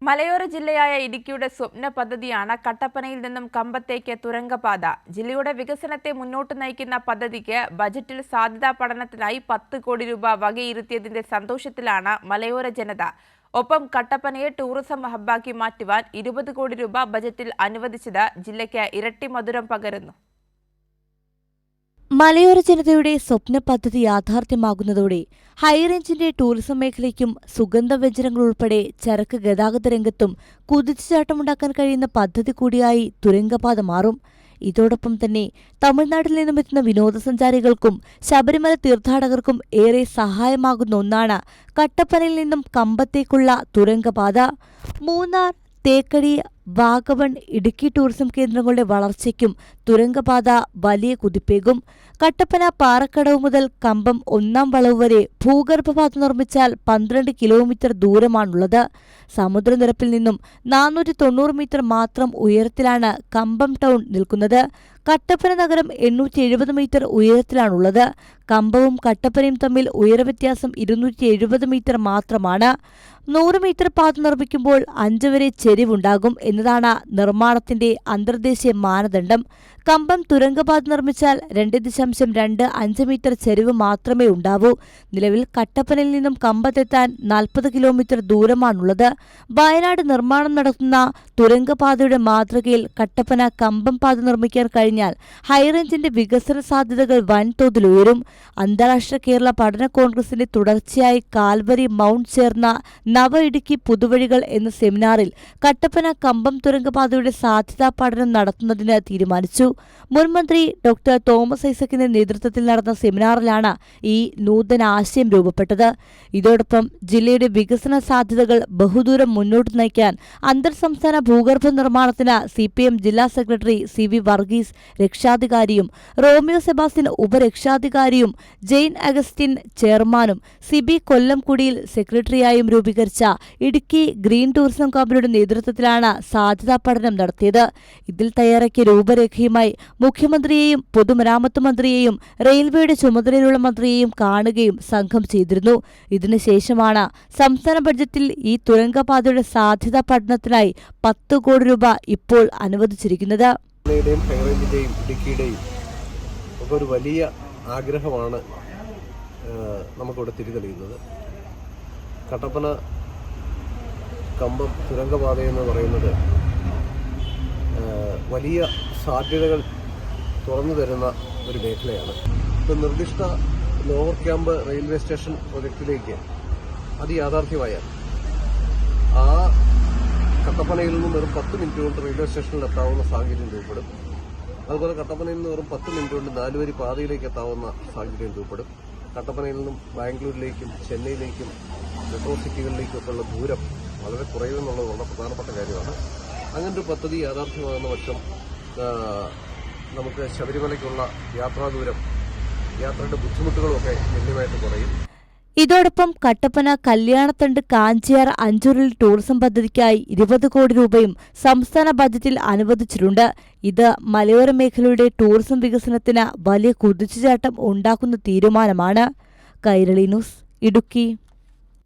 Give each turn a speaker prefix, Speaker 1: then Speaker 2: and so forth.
Speaker 1: മലയോര ജില്ലയായ ഇടുക്കിയുടെ സ്വപ്ന പദ്ധതിയാണ് കട്ടപ്പനയിൽ നിന്നും കമ്പത്തേക്ക് തുരങ്കപാത. ജില്ലയുടെ വികസനത്തെ മുന്നോട്ട് നയിക്കുന്ന പദ്ധതിക്ക് ബജറ്റിൽ സാധ്യതാ പഠനത്തിനായി 10 കോടി രൂപ വകയിരുത്തിയതിന്റെ സന്തോഷത്തിലാണ് മലയോര ജനത. ഒപ്പം കട്ടപ്പനയെ ടൂറിസം ഹബ്ബാക്കി മാറ്റുവാൻ 20 കോടി രൂപ ബജറ്റിൽ അനുവദിച്ചത് ജില്ലയ്ക്ക് ഇരട്ടി മധുരം പകരുന്നു.
Speaker 2: മലയോര ജനതയുടെ സ്വപ്ന പദ്ധതി യാഥാർത്ഥ്യമാകുന്നതോടെ ഹൈറേഞ്ചിന്റെ ടൂറിസം മേഖലയ്ക്കും സുഗന്ധവ്യഞ്ജനങ്ങൾ ഉൾപ്പെടെ ചരക്ക് ഗതാഗത രംഗത്തും കുതിച്ചുചാട്ടമുണ്ടാക്കാൻ കഴിയുന്ന പദ്ധതി കൂടിയായി തുരങ്കപാത മാറും. ഇതോടൊപ്പം തന്നെ തമിഴ്നാട്ടിൽ നിന്നും എത്തുന്ന വിനോദസഞ്ചാരികൾക്കും ശബരിമല തീർത്ഥാടകർക്കും ഏറെ സഹായമാകുന്ന ഒന്നാണ് കട്ടപ്പനയിൽ നിന്നും കമ്പത്തേക്കുള്ള തുരങ്കപാത. മൂന്നാർ, തേക്കടി, വാഗമൺ, ഇടുക്കി ടൂറിസം കേന്ദ്രങ്ങളുടെ വളർച്ചയ്ക്കും തുരങ്കപാത വലിയ കുതിപ്പേകും. കട്ടപ്പന പാറക്കടവ് മുതൽ കമ്പം 1-ാം വളവ് വരെ ഭൂഗർഭപാത നിർമ്മിച്ചാൽ 12 കിലോമീറ്റർ ദൂരമാണുള്ളത്. സമുദ്രനിരപ്പിൽ നിന്നും 490 മീറ്റർ മാത്രം ഉയരത്തിലാണ് കമ്പം ടൗൺ നിൽക്കുന്നത്. കട്ടപ്പന നഗരം 870 മീറ്റർ ഉയരത്തിലാണുള്ളത്. കമ്പവും കട്ടപ്പനയും തമ്മിൽ ഉയരവ്യത്യാസം 270 മീറ്റർ മാത്രമാണ്. 100 മീറ്റർ പാത നിർമ്മിക്കുമ്പോൾ 5 വരെ ചെരിവുണ്ടാകും എന്നതാണ് നിർമ്മാണത്തിന്റെ അന്തർദേശീയ മാനദണ്ഡം. കമ്പം തുരങ്കപാത നിർമ്മിച്ചാൽ 2.25 മീറ്റർ ചെരിവ് മാത്രമേ ഉണ്ടാവൂ. നിലവിൽ കട്ടപ്പനയിൽ നിന്നും കമ്പത്തെത്താൻ 40 കിലോമീറ്റർ ദൂരമാണുള്ളത്. വയനാട് നിർമ്മാണം നടത്തുന്ന തുരങ്കപാതയുടെ മാതൃകയിൽ കട്ടപ്പന കമ്പം പാത നിർമ്മിക്കാൻ കഴിഞ്ഞാൽ ഹൈറേഞ്ചിന്റെ വികസന സാധ്യതകൾ വൻതോതിൽ ഉയരും. അന്താരാഷ്ട്ര കേരള പഠന കോൺഗ്രസിന്റെ തുടർച്ചയായി കാൽവരി മൗണ്ട് ചേർന്ന നവ ഇടുക്കി പുതുവഴികൾ എന്ന സെമിനാറിൽ കട്ടപ്പന കമ്പം തുരങ്കപാതയുടെ സാധ്യതാ പഠനം നടത്തുന്നതിന് തീരുമാനിച്ചു. മുൻമന്ത്രി ഡോക്ടർ തോമസ് ഐസക്കിന്റെ നേതൃത്വത്തിൽ നടന്ന സെമിനാറിലാണ് ഈ നൂതന ആശയം രൂപപ്പെട്ടത്. ഇതോടൊപ്പം ജില്ലയുടെ വികസന സാധ്യതകൾ ബഹുദൂരം മുന്നോട്ട് നയിക്കാൻ അന്തർ സംസ്ഥാന ഭൂഗർഭ നിർമ്മാണത്തിന് CPM ജില്ലാ സെക്രട്ടറി CV വർഗീസ് രക്ഷാധികാരിയും റോമിയോ സെബാസ്റ്റ്യൻ ഉപരക്ഷാധികാരിയും ജെയിൻ അഗസ്റ്റിൻ ചെയർമാനും സിബി കൊല്ലംകുടിയിൽ സെക്രട്ടറിയായും രൂപീകരിച്ച ഇടുക്കി ഗ്രീൻ ടൂറിസം കമ്പനിയുടെ നേതൃത്വത്തിലാണ് സാധ്യതാ പഠനം നടത്തിയത്. ഇതിൽ തയ്യാറാക്കിയ രൂപരേഖയുമായി മുഖ്യമന്ത്രിയെയും പൊതുമരാമത്ത് മന്ത്രിയെയും റെയിൽവേയുടെ ചുമതലയുള്ള മന്ത്രിയെയും കാണുകയും സംഘം ചെയ്തിരുന്നു. ഇതിനുശേഷമാണ് സംസ്ഥാന ബഡ്ജറ്റിൽ ഈ തുരങ്കപാതയുടെ സാധ്യതാ പഠനത്തിനായി 10 കോടി രൂപ ഇപ്പോൾ അനുവദിച്ചിരിക്കുന്നത്.
Speaker 3: ഇടുക്കിയുടെയും ഒക്കെ ഒരു വലിയ ആഗ്രഹമാണ് നമുക്കിവിടെ തിരിതെളിയുന്നത്. കട്ടപ്പന കമ്പം തുരങ്കപാത എന്ന് പറയുന്നത് വലിയ സാധ്യതകൾ തുറന്നു തരുന്ന ഒരു മേഖലയാണ്. ഇപ്പോൾ നിർദ്ദിഷ്ട ലോവർ ക്യാമ്പ് റെയിൽവേ സ്റ്റേഷൻ പ്രൊജക്റ്റിലേക്ക് അത് യാഥാർത്ഥ്യമായാൽ ആ കട്ടപ്പനയിൽ നിന്നും വെറും 10 മിനിറ്റ് കൊണ്ട് റെയിൽവേ സ്റ്റേഷനിൽ എത്താവുന്ന സാഹചര്യം രൂപപ്പെടും. അതുപോലെ കട്ടപ്പനയിൽ നിന്ന് വെറും 10 മിനിറ്റ് കൊണ്ട് 4 വരി പാതയിലേക്ക് എത്താവുന്ന സാഹചര്യം രൂപപ്പെടും. കട്ടപ്പനയിൽ നിന്നും ബാംഗ്ലൂരിലേക്കും ചെന്നൈയിലേക്കും മെട്രോ സിറ്റികളിലേക്കൊക്കെ ഉള്ള ദൂരം വളരെ കുറയുമെന്നുള്ളത് വളരെ പ്രധാനപ്പെട്ട കാര്യമാണ്. അങ്ങനൊരു പദ്ധതി യാഥാർത്ഥ്യമാകുന്ന പക്ഷം നമുക്ക് ശബരിമലയ്ക്കുള്ള യാത്രയുടെ ബുദ്ധിമുട്ടുകളുമൊക്കെ ഗണ്യമായിട്ട് കുറയും.
Speaker 2: ഇതോടൊപ്പം കട്ടപ്പന കല്യാണത്തണ്ട് കാഞ്ചിയാർ അഞ്ചൂരിൽ ടൂറിസം പദ്ധതിക്കായി 20 കോടി രൂപയും സംസ്ഥാന ബജറ്റിൽ അനുവദിച്ചിട്ടുണ്ട്. ഇത് മലയോര മേഖലയുടെ ടൂറിസം വികസനത്തിന് വലിയ കുതിച്ചുചാട്ടം ഉണ്ടാക്കുന്ന തീരുമാനമാണ്. കൈരളി ന്യൂസ്, ഇടുക്കി.